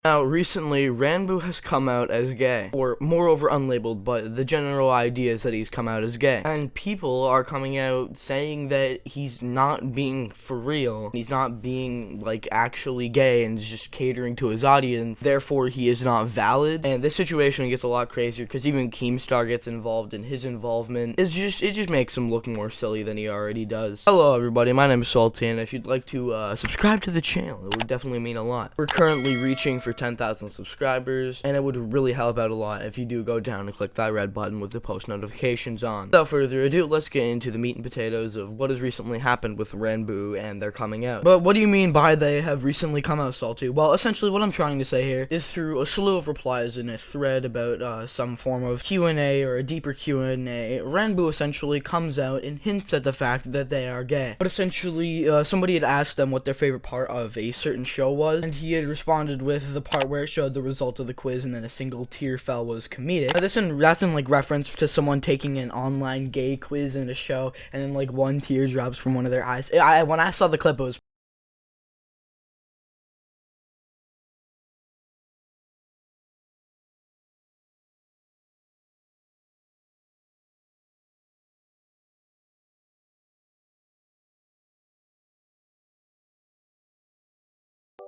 Now, recently, Ranboo has come out as gay, or moreover unlabeled, but the general idea is that he's come out as gay. And people are coming out saying that he's not being for real, he's not being, like, actually gay and just catering to his audience, therefore he is not valid. And this situation gets a lot crazier, because even Keemstar gets involved, and his involvement is it just makes him look more silly than he already does. Hello everybody, my name is Salty, and if you'd like to subscribe to the channel, it would definitely mean a lot. We're currently reaching for 10,000 subscribers, and it would really help out a lot if you do go down and click that red button with the post notifications on. Without further ado, let's get into the meat and potatoes of what has recently happened with Ranboo and their coming out. But what do you mean by they have recently come out, Salty? Well, essentially what I'm trying to say here is through a slew of replies in a thread about some form of Q&A or a deeper Q&A, Ranboo essentially comes out and hints at the fact that they are gay. But essentially, somebody had asked them what their favorite part of a certain show was, and he had responded with the part where it showed the result of the quiz and then a single tear fell was comedic. Now, that's in like reference to someone taking an online gay quiz in a show, and then like one tear drops from one of their eyes. When I saw the clip, it was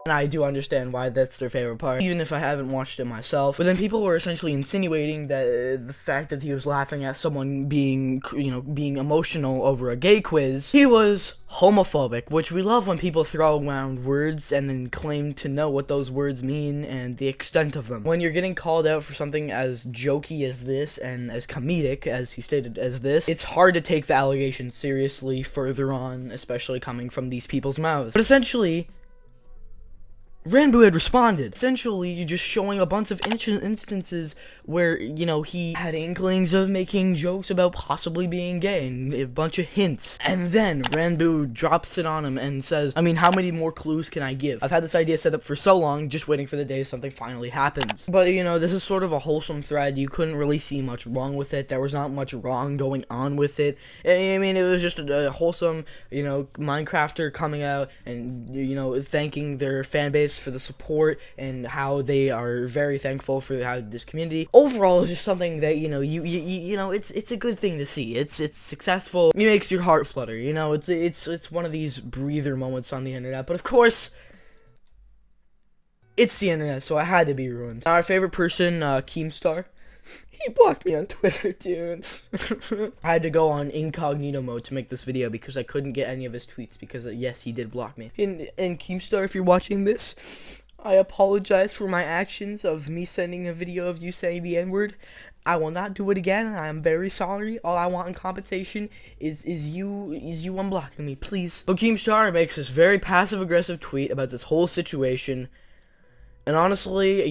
and I do understand why that's their favorite part, even if I haven't watched it myself. But then people were essentially insinuating that the fact that he was laughing at someone being emotional over a gay quiz, he was homophobic, which we love when people throw around words and then claim to know what those words mean and the extent of them. When you're getting called out for something as jokey as this and as comedic as he stated as this, it's hard to take the allegation seriously further on, especially coming from these people's mouths. But essentially, Ranboo had responded, essentially just showing a bunch of instances where, he had inklings of making jokes about possibly being gay, and a bunch of hints. And then Ranboo drops it on him and says, how many more clues can I give? I've had this idea set up for so long, just waiting for the day something finally happens. But, this is sort of a wholesome thread. You couldn't really see much wrong with it. There was not much wrong going on with it. It was just a wholesome, Minecrafter coming out and, thanking their fan base for the support and how they are very thankful for how this community overall is just something that it's a good thing to see. It's successful. It makes your heart flutter. It's one of these breather moments on the internet. But of course, it's the internet, so it had to be ruined. Our favorite person, Keemstar, he blocked me on Twitter, dude. I had to go on incognito mode to make this video because I couldn't get any of his tweets because, yes, he did block me. And Keemstar, if you're watching this, I apologize for my actions of me sending a video of you saying the N-word. I will not do it again, and I am very sorry. All I want in compensation is you unblocking me, please. But Keemstar makes this very passive-aggressive tweet about this whole situation. And honestly,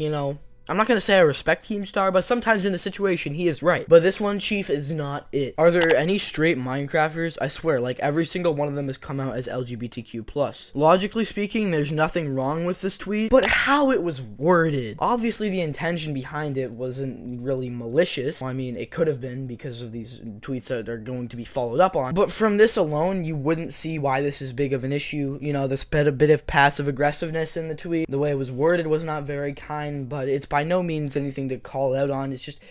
I'm not gonna say I respect Keemstar, but sometimes in the situation, he is right. But this one, Chief, is not it. Are there any straight Minecrafters? I swear, like, every single one of them has come out as LGBTQ+. Logically speaking, there's nothing wrong with this tweet, but how it was worded. Obviously, the intention behind it wasn't really malicious. Well, it could have been because of these tweets that are going to be followed up on. But from this alone, you wouldn't see why this is big of an issue. This bit of passive aggressiveness in the tweet. The way it was worded was not very kind, but it's by no means anything to call out on. It's just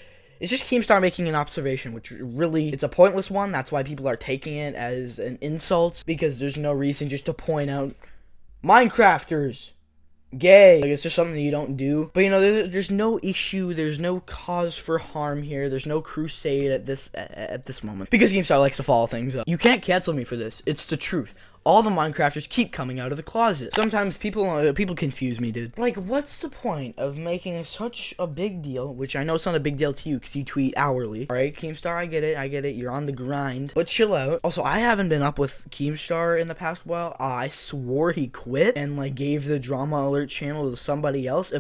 Keemstar making an observation, which really, it's a pointless one. That's why people are taking it as an insult, because there's no reason just to point out Minecrafters gay. Like, it's just something that you don't do. But there's no issue, there's no cause for harm here, there's no crusade at this moment, because Keemstar likes to follow things up. You can't cancel me for this. It's the truth. All the Minecrafters keep coming out of the closet. Sometimes people confuse me, dude. Like, what's the point of making such a big deal, which I know it's not a big deal to you because you tweet hourly. Alright, Keemstar, I get it, you're on the grind, but chill out. Also, I haven't been up with Keemstar in the past while. I swore he quit and, like, gave the Drama Alert channel to somebody else.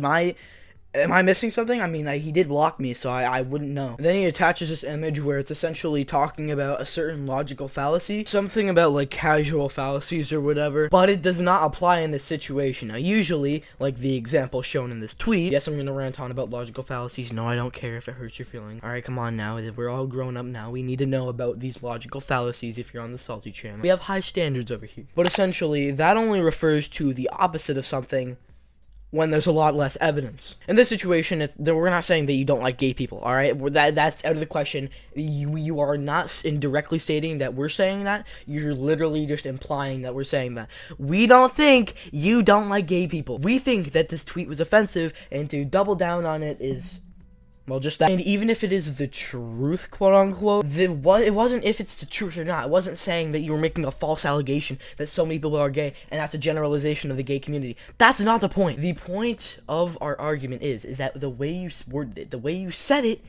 Am I missing something? He did block me, so I wouldn't know. And then he attaches this image where it's essentially talking about a certain logical fallacy. Something about, like, casual fallacies or whatever. But it does not apply in this situation. Now, usually, like the example shown in this tweet, yes, I'm gonna rant on about logical fallacies. No, I don't care if it hurts your feelings. Alright, come on now. We're all grown up now. We need to know about these logical fallacies if you're on the Salty channel. We have high standards over here. But essentially, that only refers to the opposite of something when there's a lot less evidence. In this situation, we're not saying that you don't like gay people, all right? That's out of the question. You are not indirectly stating that we're saying that. You're literally just implying that we're saying that. We don't think you don't like gay people. We think that this tweet was offensive, and to double down on it is... well, just that. And even if it is the truth, quote unquote, it wasn't if it's the truth or not. It wasn't saying that you were making a false allegation that so many people are gay, and that's a generalization of the gay community. That's not the point. The point of our argument is that the way you worded it, the way you said it,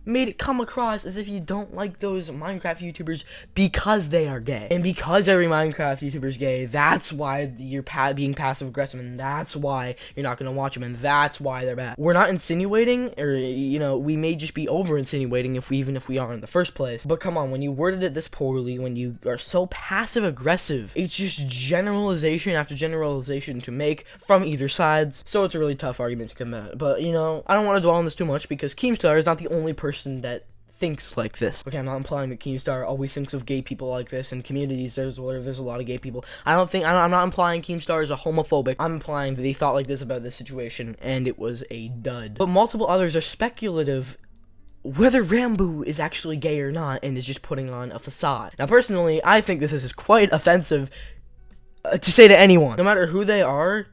made it come across as if you don't like those Minecraft YouTubers because they are gay. And because every Minecraft YouTuber is gay, that's why you're being passive aggressive, and that's why you're not going to watch them, and that's why they're bad. We're not insinuating, or, you know, we may just be over insinuating even if we are in the first place. But come on, when you worded it this poorly, when you are so passive aggressive, it's just generalization after generalization to make from either sides. So it's a really tough argument to combat. But, you know, I don't want to dwell on this too much because Keemstar is not the only person that thinks like this. Okay, I'm not implying that Keemstar always thinks of gay people like this. In communities, there's a lot of gay people. I'm not implying Keemstar is a homophobic. I'm implying that he thought like this about this situation, and it was a dud. But multiple others are speculative whether Ranboo is actually gay or not, and is just putting on a facade. Now, personally, I think this is quite offensive to say to anyone. No matter who they are,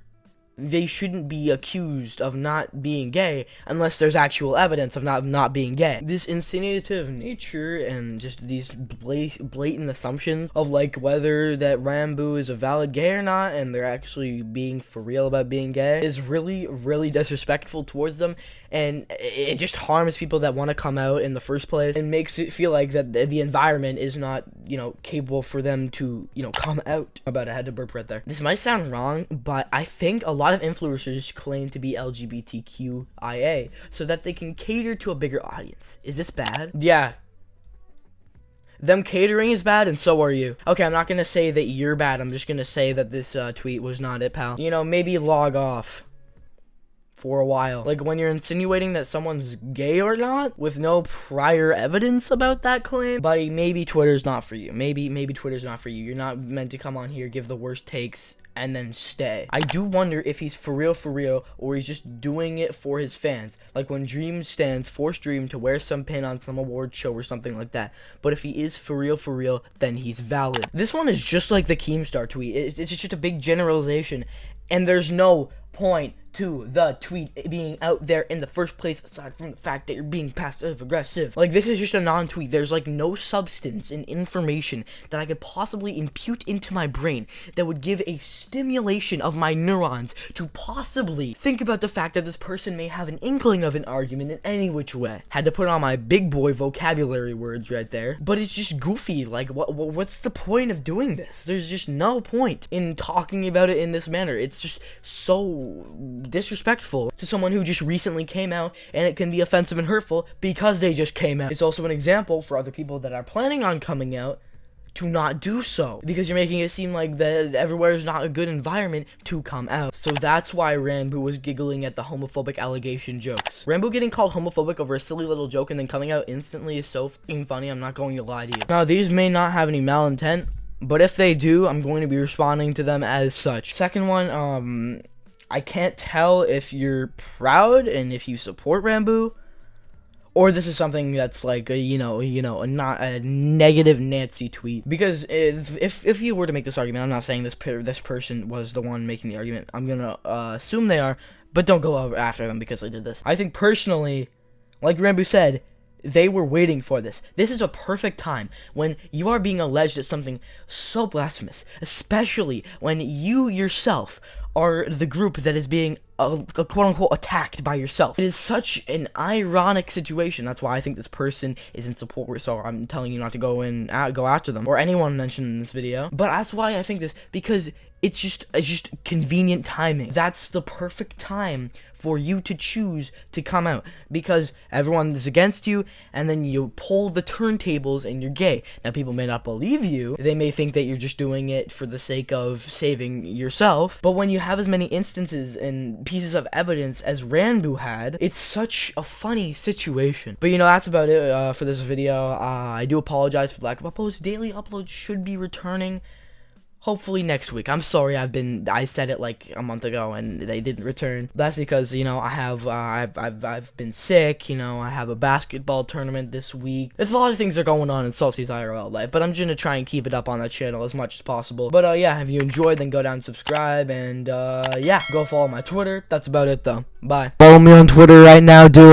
they shouldn't be accused of not being gay unless there's actual evidence of not being gay. This insinuative nature and just these blatant assumptions of like whether that Ranboo is a valid gay or not, and they're actually being for real about being gay, is really, really disrespectful towards them, and it just harms people that want to come out in the first place, and makes it feel like that the environment is not, you know, capable for them to, you know, come out. I had to burp right there. This might sound wrong, but I think a lot of influencers claim to be LGBTQIA so that they can cater to a bigger audience. Is this bad? Yeah. Them catering is bad, and so are you. Okay, I'm not gonna say that you're bad. I'm just gonna say that this tweet was not it, pal. You know, maybe log off for a while. Like, when you're insinuating that someone's gay or not with no prior evidence about that claim, buddy, maybe Twitter's not for you. Maybe Twitter's not for you. You're not meant to come on here, give the worst takes, and then stay. I do wonder if he's for real, or he's just doing it for his fans. Like when Dream stands, force Dream to wear some pin on some award show or something like that. But if he is for real, then he's valid. This one is just like the Keemstar tweet. It's just a big generalization, and there's no point to the tweet being out there in the first place, aside from the fact that you're being passive aggressive. Like, this is just a non-tweet. There's like no substance and information that I could possibly impute into my brain that would give a stimulation of my neurons to possibly think about the fact that this person may have an inkling of an argument in any which way. Had to put on my big boy vocabulary words right there, but it's just goofy. Like, what's the point of doing this? There's just no point in talking about it in this manner. It's just so disrespectful to someone who just recently came out, and it can be offensive and hurtful because they just came out. It's also an example for other people that are planning on coming out to not do so, because you're making it seem like that everywhere is not a good environment to come out. So that's why Ranboo was giggling at the homophobic allegation jokes. Ranboo getting called homophobic over a silly little joke and then coming out instantly is so fucking funny, I'm not going to lie to you. Now, these may not have any malintent, but if they do, I'm going to be responding to them as such. Second one, I can't tell if you're proud and if you support Ranboo, or this is something that's like a, not a negative Nancy tweet. Because if you were to make this argument, I'm not saying this person was the one making the argument. I'm gonna assume they are, but don't go after them because they did this. I think personally, like Ranboo said, they were waiting for this. This is a perfect time when you are being alleged at something so blasphemous, especially when you yourself are the group that is being quote-unquote attacked by yourself. It is such an ironic situation. That's why I think this person is in support, so I'm telling you not to go after them, or anyone mentioned in this video. But that's why I think this, because it's just convenient timing. That's the perfect time for you to choose to come out, because everyone is against you, and then you pull the turntables and you're gay. Now, people may not believe you. They may think that you're just doing it for the sake of saving yourself. But when you have as many instances and pieces of evidence as Ranboo had, it's such a funny situation. But that's about it for this video. I do apologize for the lack of uploads. Daily uploads should be returning. hopefully next week. I'm sorry, I said it like a month ago and they didn't return. That's because, you know, I've been sick, you know, I have a basketball tournament this week. There's a lot of things that are going on in Salty's IRL life, but I'm just gonna try and keep it up on that channel as much as possible. But yeah, if you enjoyed, then go down and subscribe, and yeah, go follow my Twitter. That's about it though. Bye. Follow me on Twitter right now, do it.